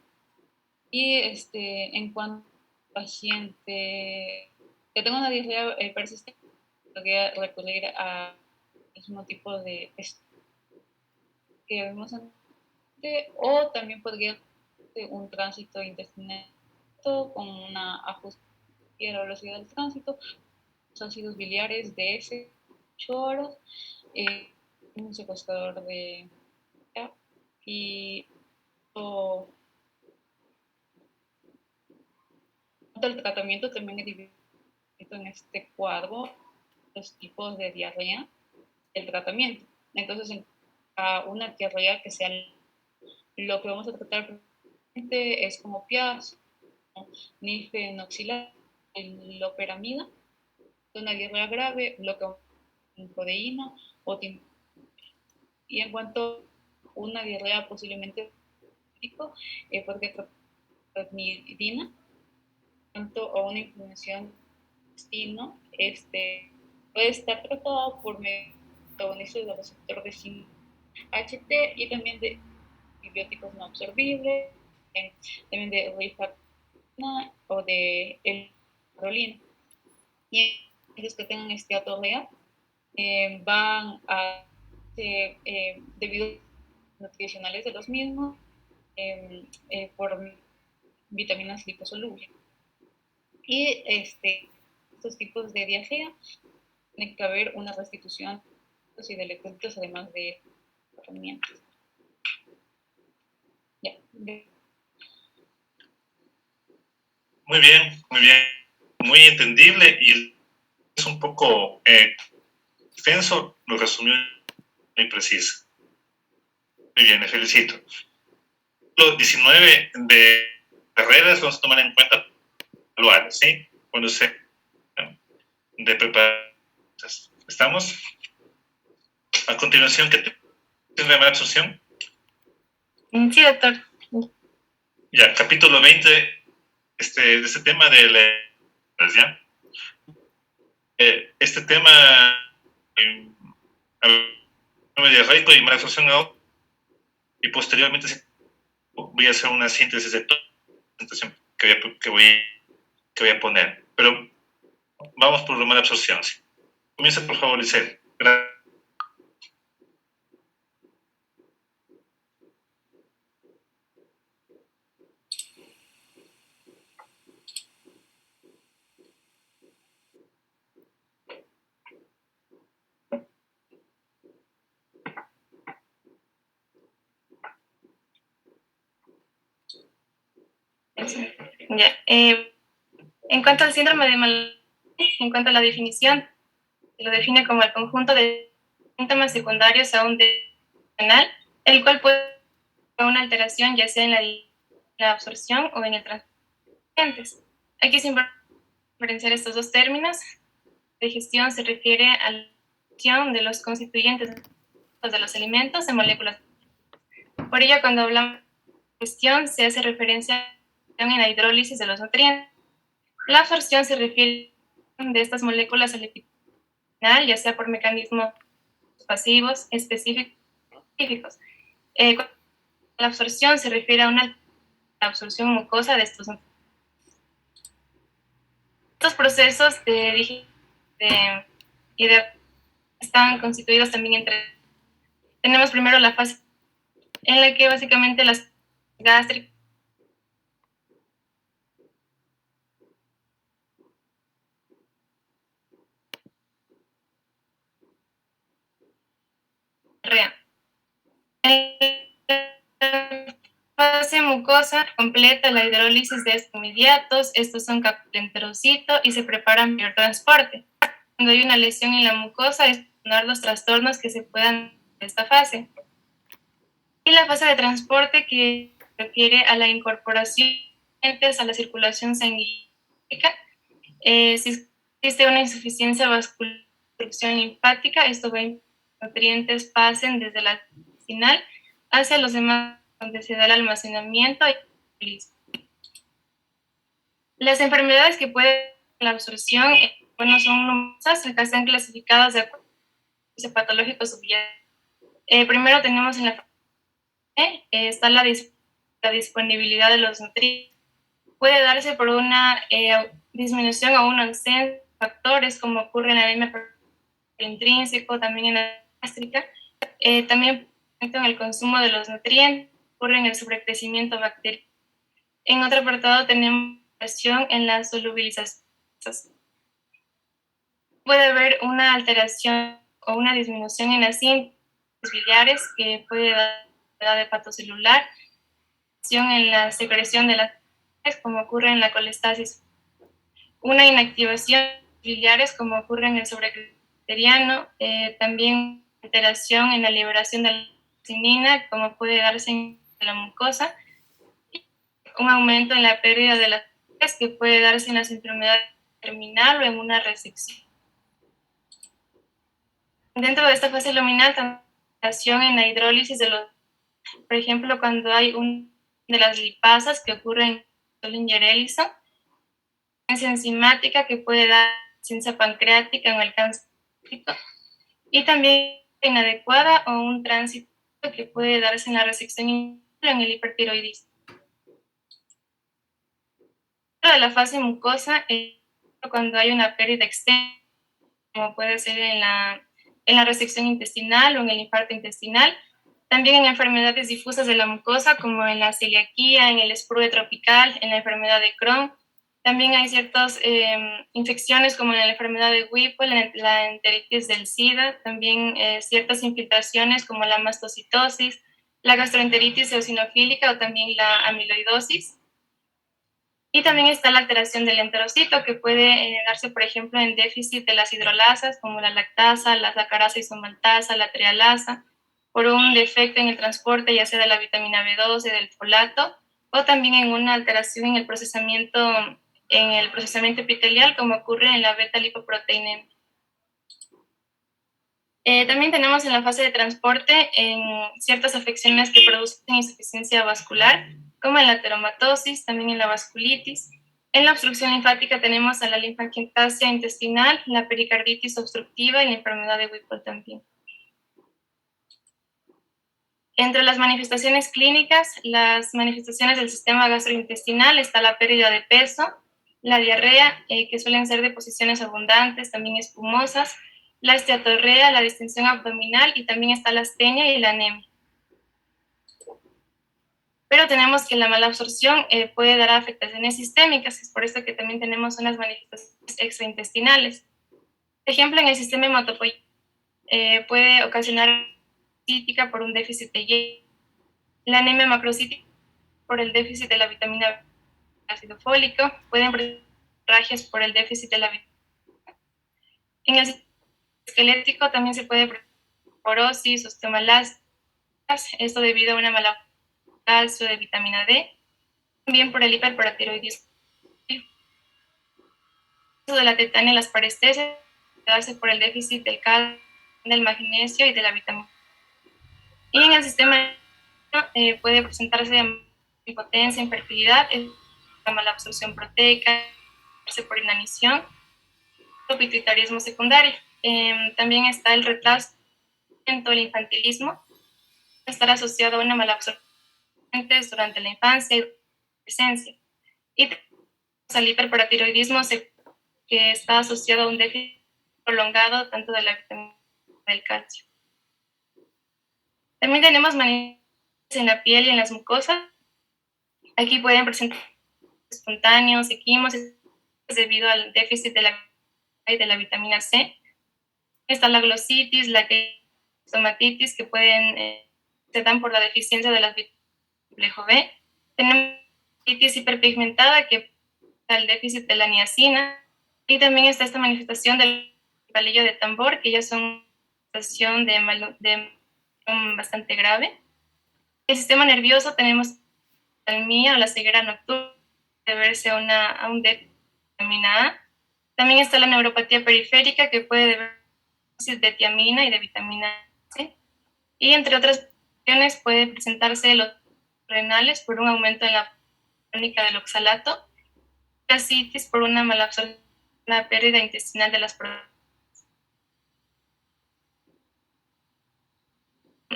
Y en cuanto al paciente que tenga una diarrea persistente, podría recurrir a mismo tipo de que vemos antes, o también podría ser un tránsito intestinal con una ajuste de la velocidad del tránsito, los ácidos biliares de ese 8 horas, un secuestrador de y el tratamiento también es dividido en este cuadro los tipos de diarrea, el tratamiento. Entonces, a una diarrea que sea lo que vamos a tratar es como PIAS, nifenoxilasa, loperamida, una diarrea grave, bloqueo proteína o y en cuanto a una diarrea posiblemente porque trazimidina, tanto a una inflamación del intestino, puede estar tratado por mecanismos del receptor de 5-HT y también de antibióticos no absorbibles, también de rifaximirina o de carolina. Y los que tengan esteatolea van a debido a nutricionales de los mismos por vitaminas liposolubles. Y estos tipos de diarrea tiene que haber una restitución de electrolitos además de tratamientos. Ya.
Muy bien, muy bien, muy entendible y es un poco extenso, lo resumió muy preciso. Muy bien, le felicito. Los 19 de carreras vamos a tomar en cuenta anuales, ¿sí? Cuando se de preparar. ¿Estamos? A continuación, ¿qué tiene la absorción?
Sí, doctor.
Ya, capítulo 20 de este tema de la... ¿ya? Este tema de Reico y mala absorción y posteriormente voy a hacer una síntesis de toda la presentación que voy a poner. Pero vamos por la mala absorción. ¿Sí? Comienza, por favor, Lisette. Gracias.
Ya, en cuanto al síndrome de Malady, en cuanto a la definición, se lo define como el conjunto de síntomas secundarios a un renal, el cual puede tener una alteración ya sea en la absorción o en el transporte. Aquí es importante diferenciar estos dos términos. La digestión se refiere a la digestión de los constituyentes de los alimentos en moléculas. Por ello, cuando hablamos de digestión, se hace referencia en la hidrólisis de los nutrientes. La absorción se refiere de estas moléculas al epitelio, ya sea por mecanismos pasivos específicos. La absorción se refiere a una absorción mucosa de estos nutrientes. Estos procesos de están constituidos también entre... Tenemos primero la fase en la que básicamente las gástricas la fase mucosa completa la hidrólisis de estos inmediatos, estos son enterocito y se preparan para el transporte. Cuando hay una lesión en la mucosa, es los trastornos que se puedan de esta fase. Y la fase de transporte que refiere a la incorporación a la circulación sanguínea. Si existe una insuficiencia vascular, obstrucción linfática, esto va a impedir que los nutrientes pasen desde la intestinal hacia los demás, donde se da el almacenamiento y las enfermedades que pueden la absorción, bueno, son numerosas, acá están clasificadas de acuerdo a patológico subyacente. Primero tenemos en la está la disponibilidad de los nutrientes. Puede darse por una disminución o una ausencia de factores, como ocurre en la anemia intrínseco, también en la gástrica. También en el consumo de los nutrientes, ocurre en el sobrecrecimiento bacteriano. En otro apartado tenemos en la solubilización. Puede haber una alteración o una disminución en las síntesis biliares que puede dar de hepatocelular, en la secreción de las como ocurre en la colestasis, una inactivación biliares como ocurre en el sobrecrecimiento, también alteración en la liberación de la insulina como puede darse en la mucosa, un aumento en la pérdida de las que puede darse en las enfermedades terminal o en una resección. Dentro de esta fase luminal, también en la hidrólisis de los, por ejemplo, cuando hay una de las lipasas que ocurre en Solinger-Ellison, enzimática que puede dar insuficiencia pancreática en el cáncer, y también inadecuada o un tránsito que puede darse en la resección en el hipertiroidismo. De la fase mucosa, cuando hay una pérdida externa, como puede ser en la resección intestinal o en el infarto intestinal, también en enfermedades difusas de la mucosa, como en la celiaquía, en el sprue tropical, en la enfermedad de Crohn. También hay ciertas infecciones, como en la enfermedad de Whipple, la enteritis del SIDA, también ciertas infiltraciones, como la mastocitosis, la gastroenteritis eosinofílica o también la amiloidosis. Y también está la alteración del enterocito, que puede darse, por ejemplo, en déficit de las hidrolasas, como la lactasa, la sacarasa isomaltasa, la trialasa, por un defecto en el transporte, ya sea de la vitamina B12, del folato, o también en una alteración en el procesamiento epitelial, como ocurre en la beta-lipoproteína. También tenemos en la fase de transporte en ciertas afecciones que producen insuficiencia vascular, como en la ateromatosis, también en la vasculitis. En la obstrucción linfática tenemos a la linfangiectasia intestinal, la pericarditis obstructiva y la enfermedad de Whipple también. Entre las manifestaciones clínicas, las manifestaciones del sistema gastrointestinal está la pérdida de peso, la diarrea, que suelen ser de posiciones abundantes, también espumosas, la esteatorrea, la distensión abdominal y también está la astenia y la anemia. Pero tenemos que la mala absorción puede dar afectaciones sistémicas, es por eso que también tenemos unas manifestaciones extraintestinales. Por ejemplo, en el sistema hematopoyético puede ocasionar cítica por un déficit de hierro, la anemia macrocítica por el déficit de la vitamina B, ácido fólico, pueden presentar hemorragias por el déficit de la vitamina B. En el sistema esquelético también se puede presentar porosis, osteomalacia, esto debido a una mala calcio de vitamina D, también por el hiperparatiroidismo. El caso de la tetania y las parestesias darse por el déficit del calcio, del magnesio y de la vitamina D. Y en el sistema puede presentarse impotencia, infertilidad, la mala absorción proteica, por inanición, o pituitarismo secundario. También está el retraso, el infantilismo, estar asociado a una mala absorción durante la infancia y adolescencia. Y al hiperparatiroidismo que está asociado a un déficit prolongado tanto de la vitamina como del calcio. También tenemos manifestaciones en la piel y en las mucosas. Aquí pueden presentar espontáneos, equimos, debido al déficit de la vitamina C. Está la glositis, la estomatitis, que se dan por la deficiencia de la vitamina complejo B. Tenemos itis hiperpigmentada, que está el déficit de la niacina. Y también está esta manifestación del palillo de tambor, que ya son una manifestación de bastante grave. El sistema nervioso tenemos la atalmía o la ceguera nocturna, deberse a un déficit de vitamina A. También está la neuropatía periférica, que puede deberse de tiamina y de vitamina C. Y entre otras cuestiones puede presentarse los renales por un aumento en la crónica del oxalato, la citis por una mala absorción, la pérdida intestinal de las proteínas.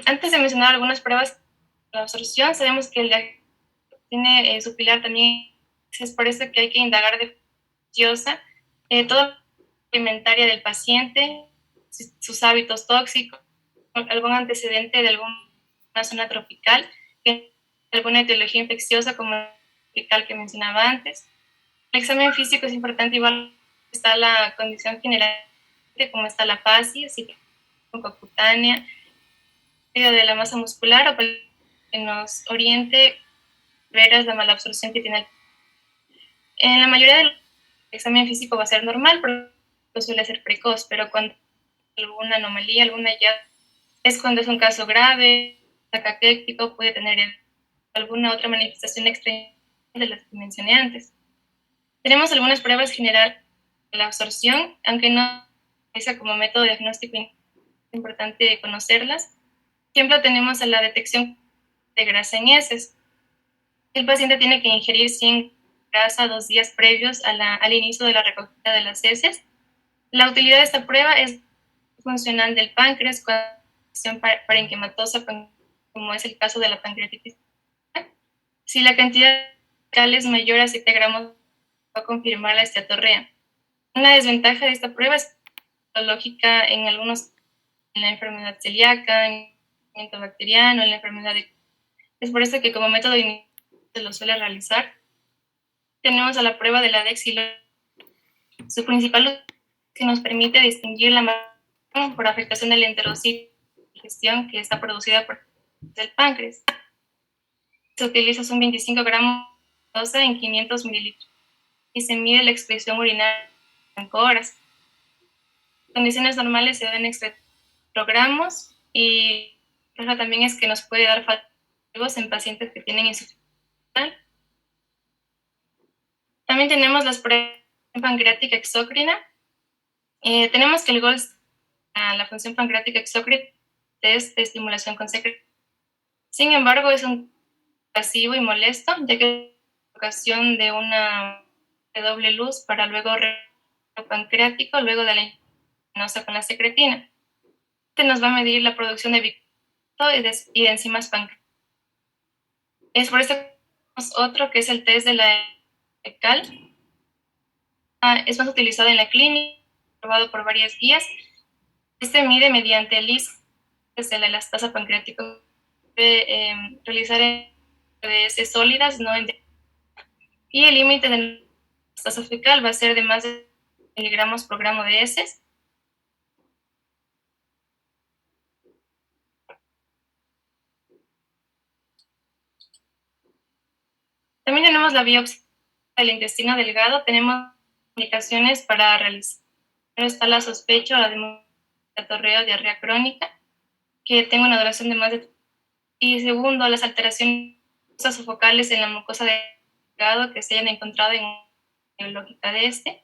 Antes de mencionar algunas pruebas de la absorción, sabemos que el diagnóstico tiene su pilar también, es por eso que hay que indagar de forma toda la alimentaria del paciente, sus hábitos tóxicos, algún antecedente de alguna zona tropical, alguna etiología infecciosa como el tropical que mencionaba antes. El examen físico es importante, igual está la condición general, como está la fascia, cutánea, de la masa muscular, o que nos oriente veras la mala absorción que tiene el. En la mayoría del examen físico va a ser normal, porque suele ser precoz, pero cuando hay alguna anomalía, alguna ya, es cuando es un caso grave, caquético, puede tener alguna otra manifestación extraña de las que mencioné antes. Tenemos algunas pruebas generales de la absorción, aunque no es como método diagnóstico, es importante conocerlas. Por ejemplo, tenemos la detección de grasa en heces. El paciente tiene que ingerir 100 grasa 2 días previos al inicio de la recogida de las heces. La utilidad de esta prueba es funcional del páncreas con acción parenquimatosa, como es el caso de la pancreatitis. Si la cantidad de cal es mayor a 7 gramos, va a confirmar la esteatorrea. Una desventaja de esta prueba es lógica en la enfermedad celíaca, en el tratamiento bacteriano, en la enfermedad de. Es por eso que como método se lo suele realizar. Tenemos a la prueba de la Dexilo. Su principal es que nos permite distinguir la masa por afectación del enterocito de digestión que está producida por el páncreas. Se utiliza un 25 gramos en 500 mililitros y se mide la excreción urinaria en 5 horas. En condiciones normales se deben extraer gramos y la también es que nos puede dar fallos en pacientes que tienen insuficiencia renal. También tenemos las pruebas pancreática exócrina. Tenemos que el GOLD, la función pancreática exócrina, test de estimulación con secreción. Sin embargo, es un pasivo y molesto, ya que ocasión de una de doble luz para luego pancreático, luego de la intravenosa con la secretina. Este nos va a medir la producción de bicarbonato y de enzimas pancreáticas. Es por eso que tenemos otro que es el test de la ECAL. Es más utilizado en la clínica, probado por varias guías. Este mide mediante el IS desde la elastasa pancreática, realizar en ODS sólidas, no en. Y el límite de la elastasa fecal va a ser de más de miligramos por gramo de heces. También tenemos la biopsia del intestino delgado. Tenemos indicaciones para realizar. Primero está la sospecha o la de torreo, diarrea crónica, que tenga una duración de más de. Y segundo, las alteraciones focales en la mucosa delgado que se hayan encontrado en la biológica de este.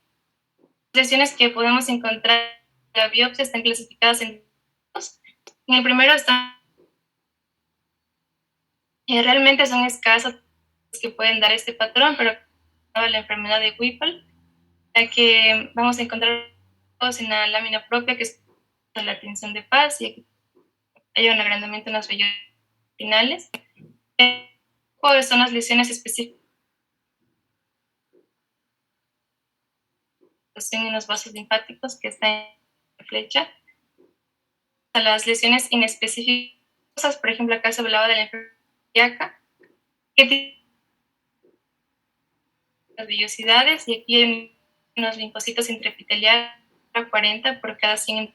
Las lesiones que podemos encontrar en la biopsia están clasificadas en dos. En el primero están realmente son escasos que pueden dar este patrón, pero la enfermedad de Whipple, ya que vamos a encontrar en la lámina propia, que es la tensión de paz, y aquí hay un agrandamiento en las vellosidades finales. Son las lesiones específicas en los vasos linfáticos, que está en la flecha. Las lesiones inespecíficas, por ejemplo, acá se hablaba de la enfermedad cardíaca, que tiene las vellosidades, y aquí hay unos linfocitos intraepiteliales 40 por cada 100.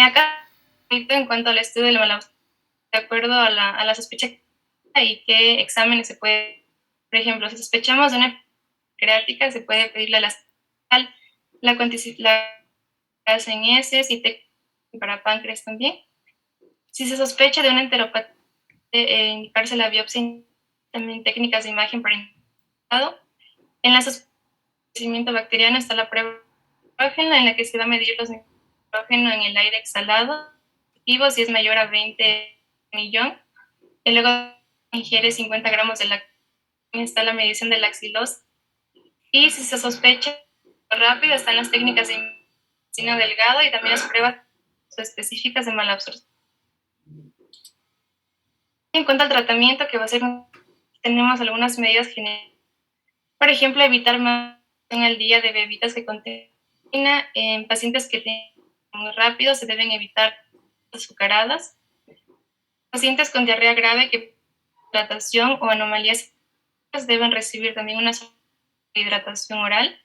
Acá, en cuanto al estudio del malauseo, de acuerdo a la sospecha y qué exámenes se puede, por ejemplo, si sospechamos de una pancreática, se puede pedirle la grasa en heces y para páncreas también. Si se sospecha de una enteropatía, indicarse la biopsia, también técnicas de imagen para indicado. En la crecimiento bacteriano está la prueba en la que se va a medir los niveles de nitrógeno en el aire exhalado, si es mayor a 20 millón, y luego ingiere 50 gramos de lactosa. Está la medición de la axilosis, y si se sospecha rápido están las técnicas de intestino delgado y también las pruebas específicas de malabsorción. En cuanto al tratamiento que va a ser, tenemos algunas medidas generales. Por ejemplo, evitar más al día de bebidas que contengan en pacientes que tienen muy rápido, se deben evitar azucaradas. Pacientes con diarrea grave que hidratación o anomalías deben recibir también una hidratación oral.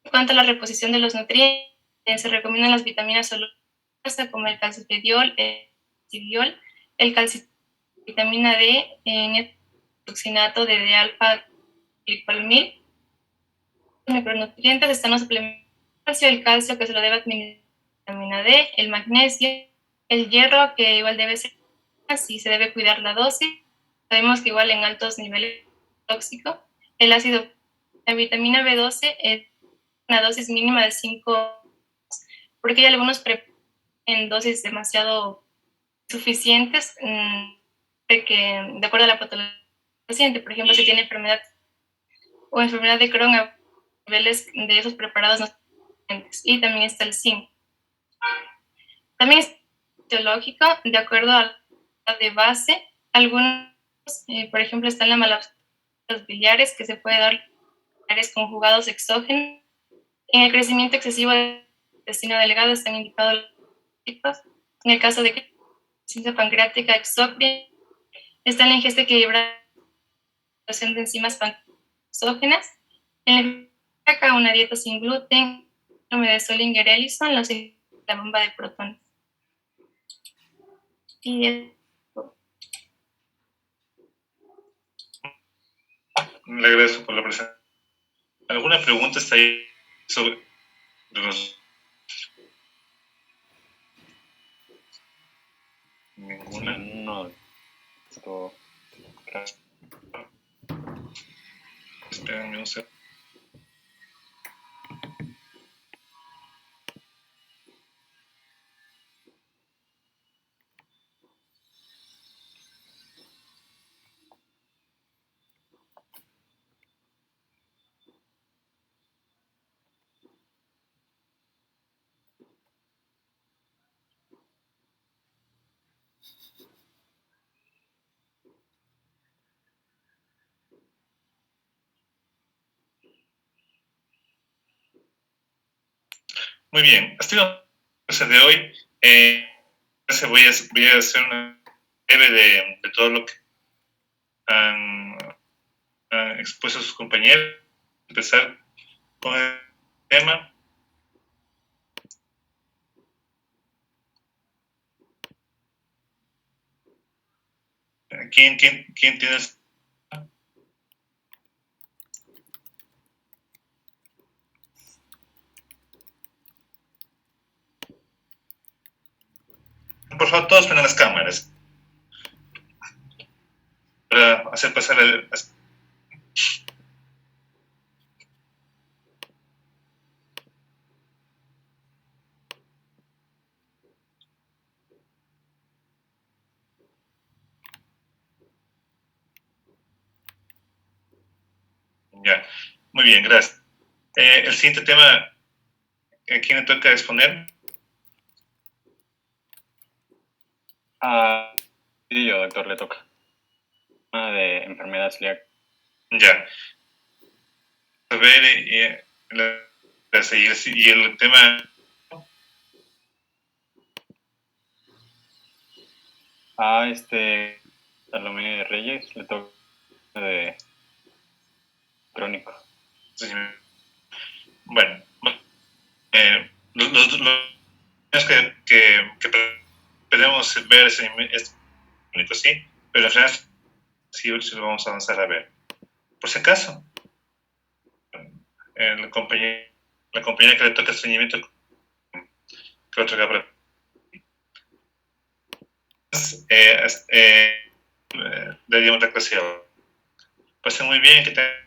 En cuanto a la reposición de los nutrientes, se recomiendan las vitaminas solubles como el calcitriol, el vitamina D, el toxinato de D-alfa glicolmil. Los micronutrientes están los suplementos, el calcio que se lo debe administrar, vitamina D, el magnesio, el hierro que igual debe ser, así se debe cuidar la dosis. Sabemos que igual en altos niveles tóxico, el ácido, la vitamina B12 es una dosis mínima de 5, porque hay algunos en dosis demasiado suficientes, de acuerdo a la patología del paciente. Por ejemplo, si tiene enfermedad de Crohn, a niveles de esos preparados no suficientes. Y también está el zinc. También es fisiológico, de acuerdo a la de base. Algunos, por ejemplo, están la malabsorción de los biliares, que se puede dar con jugados exógenos. En el crecimiento excesivo del intestino delgado están indicados los tipos. En el caso de insuficiencia pancreática exógena, está en la ingesta equilibrada de enzimas exógenas. En la una dieta sin gluten, de Solinger-Ellison, la bomba de protones. Y
Le agradezco por la presentación. ¿Alguna pregunta está ahí sobre los... ¿Ninguna?
No.
Espérenme un segundo. Muy bien, hasta la clase de hoy. Voy a hacer una breve de todo lo que han expuesto sus compañeros. Empezar con el tema. ¿Quién tiene? Por favor, todos prendan las cámaras para hacer pasar el... Ya, muy bien, gracias. El siguiente tema, ¿a quién le toca exponer?
Sí, yo, doctor, le toca. De enfermedad celíaca.
Ya. A ver, y el tema...
Salomé de Reyes le toca de crónico.
Sí, bueno, los que podemos ver es bonito, ¿sí? Pero al final sí lo vamos a avanzar a ver. Por si acaso, la compañía que le toca estreñimiento, que otro que daríamos la clase ahora. Pasen muy bien, que tengan